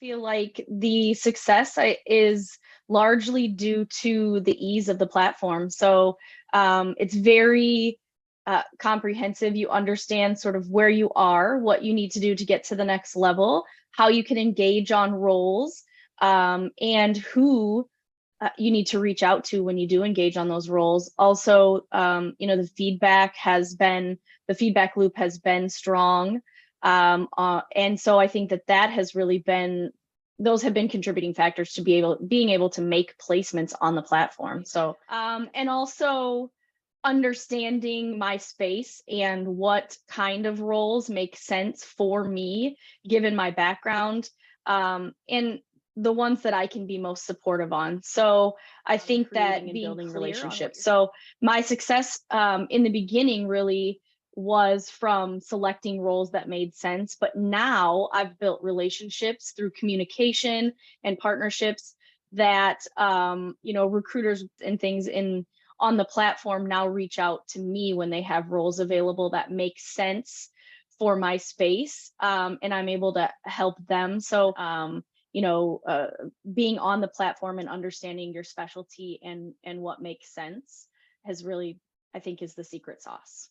Feel like the success is largely due to the ease of the platform. So it's very comprehensive. You understand sort of where you are, what you need to do to get to the next level, how you can engage on roles, and who you need to reach out to when you do engage on those roles. Also, the feedback loop has been strong. And so I think that has really been, those have been contributing factors to being able to make placements on the platform. So, and also understanding my space and what kind of roles make sense for me, given my background, and the ones that I can be most supportive on. So I think that being building relationships. So my success in the beginning really was from selecting roles that made sense, but now I've built relationships through communication and partnerships that recruiters and things on the platform now reach out to me when they have roles available that make sense for my space, and I'm able to help them. So being on the platform and understanding your specialty and what makes sense has really, I think, is the secret sauce.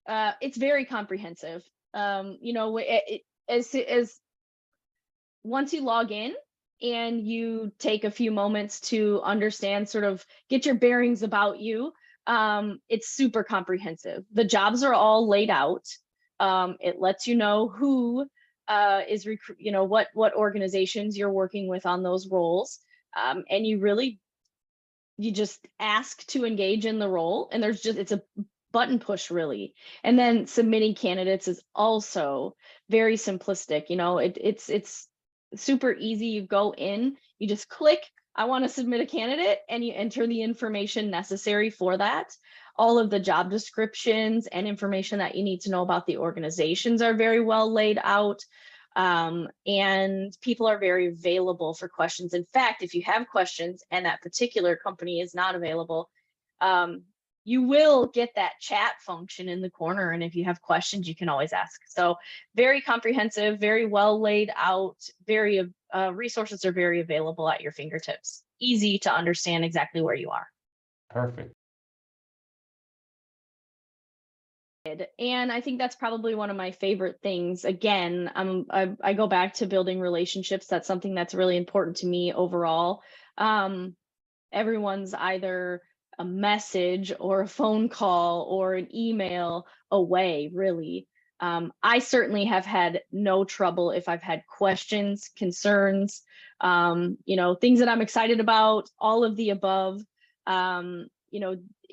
It's very comprehensive. As once you log in and you take a few moments to understand, sort of get your bearings about you, it's super comprehensive. The jobs are all laid out. It lets you know who is what organizations you're working with on those roles, and you just ask to engage in the role, and it's a button push really. And then submitting candidates is also very simplistic. It's super easy. You go in, you just click, I want to submit a candidate, and you enter the information necessary for that. All of the job descriptions and information that you need to know about the organizations are very well laid out. And people are very available for questions. In fact, if you have questions and that particular company is not available, you will get that chat function in the corner. And if you have questions, you can always ask. So very comprehensive, very well laid out, resources are very available at your fingertips. Easy to understand exactly where you are. Perfect. And I think that's probably one of my favorite things. Again, I go back to building relationships. That's something that's really important to me overall. Everyone's either a message or a phone call or an email away, really. I certainly have had no trouble if I've had questions, concerns, things that I'm excited about, all of the above.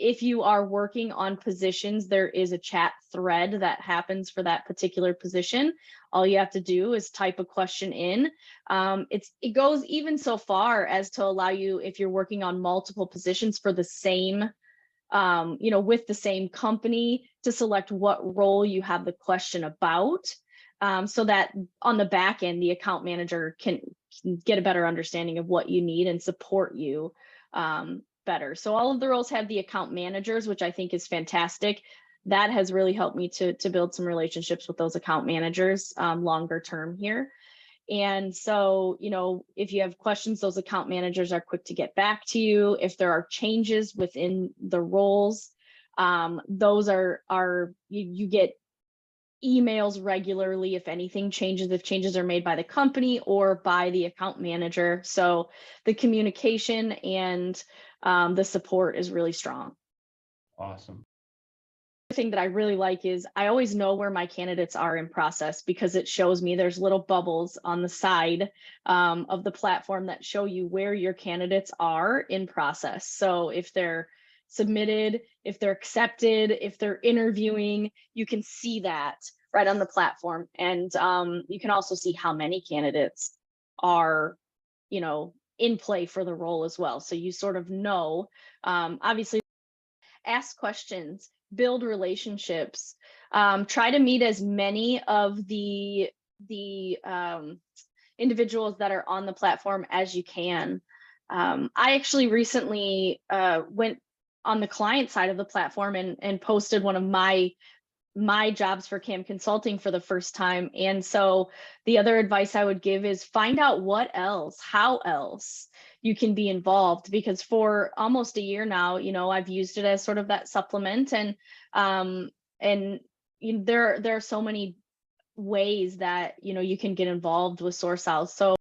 If you are working on positions, there is a chat thread that happens for that particular position. All you have to do is type a question in. It goes even so far as to allow you, if you're working on multiple positions for the same, with the same company, to select what role you have the question about, so that on the back end, the account manager can get a better understanding of what you need and support you better. So all of the roles have the account managers, which I think is fantastic. That has really helped me to build some relationships with those account managers longer term here. And so, if you have questions, those account managers are quick to get back to you. If there are changes within the roles, those you get emails regularly if anything changes, if changes are made by the company or by the account manager. So the communication and the support is really strong. Awesome. The thing that I really like is I always know where my candidates are in process, because it shows me there's little bubbles on the side of the platform that show you where your candidates are in process. So if they're submitted, if they're accepted, if they're interviewing, you can see that right on the platform. And you can also see how many candidates are, in play for the role as well. So you sort of know, obviously, ask questions, build relationships, try to meet as many of the individuals that are on the platform as you can. I actually recently went on the client side of the platform and posted one of my my jobs for CAM consulting for the first time. And so the other advice I would give is find out what else, how else you can be involved, because for almost a year now, I've used it as sort of that supplement. And there are so many ways that you can get involved with SourceOwls. So